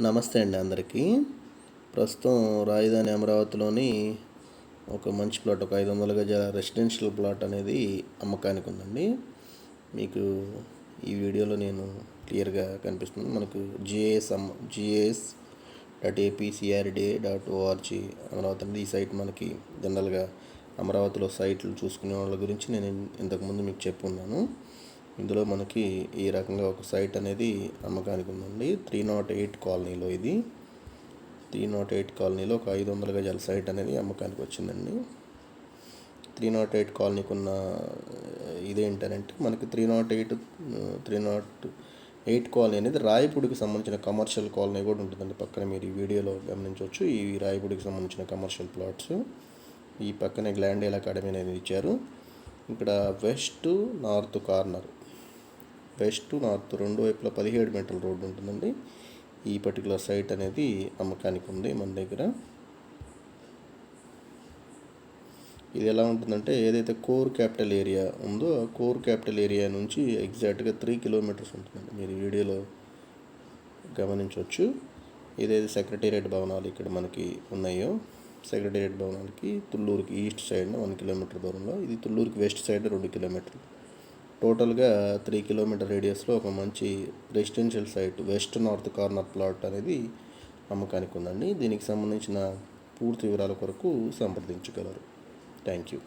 నమస్తే అండి అందరికీ. ప్రస్తుతం రాజధాని అమరావతిలోని ఒక మంచి ప్లాట్, ఒక 500 గజాల రెసిడెన్షియల్ ప్లాట్ అనేది అమ్మకానికి ఉందండి. మీకు ఈ వీడియోలో నేను క్లియర్గా కనిపిస్తుంది. మనకు gas.apcrda.org అమరావతి అనేది ఈ సైట్. మనకి జనరల్గా అమరావతిలో సైట్లు చూసుకునే వాళ్ళ గురించి నేను ఇంతకుముందు మీకు చెప్పున్నాను. ఇందులో మనకి ఈ రకంగా ఒక సైట్ అనేది అమ్మకానికి ఉందండి. 308 కాలనీలో, ఇది 308 కాలనీలో ఒక 500 గజాల సైట్ అనేది అమ్మకానికి వచ్చిందండి. 308 కాలనీకి ఉన్న ఇదేంటంటే, మనకి 308 కాలనీ అనేది రాయపూడికి సంబంధించిన కమర్షియల్ కాలనీ కూడా ఉంటుందండి. పక్కన మీరు ఈ వీడియోలో గమనించవచ్చు. ఈ రాయపూడికి సంబంధించిన కమర్షియల్ ప్లాట్స్. ఈ పక్కనే గ్లాండేల్ అకాడమీ అనేది ఇచ్చారు. ఇక్కడ వెస్ట్ నార్త్ రెండు వైపులా 17 మీటర్ల రోడ్డు ఉంటుందండి. ఈ పర్టికులర్ సైట్ అనేది అమ్మకానికి ఉంది మన దగ్గర. ఇది ఎలా ఉంటుందంటే, ఏదైతే కోర్ క్యాపిటల్ ఏరియా ఉందో ఆ కోర్ క్యాపిటల్ ఏరియా నుంచి ఎగ్జాక్ట్గా 3 కిలోమీటర్స్ ఉంటుందండి. మీరు వీడియోలో గమనించవచ్చు. ఏదైతే సెక్రటేరియట్ భవనాలు ఇక్కడ మనకి ఉన్నాయో, సెక్రటేరియట్ భవనాలకి తుళ్ళూరుకి ఈస్ట్ సైడ్న 1 కిలోమీటర్ దూరంలో, ఇది తుళ్ళూరుకి వెస్ట్ సైడ్ 2 కిలోమీటర్లు. టోటల్గా 3 కిలోమీటర్ రేడియస్లో ఒక మంచి residential site, west north corner plot అనేది అమ్మకానికి ఉందండి. దీనికి సంబంధించిన పూర్తి వివరాల కొరకు సంప్రదించగలరు. Thank you.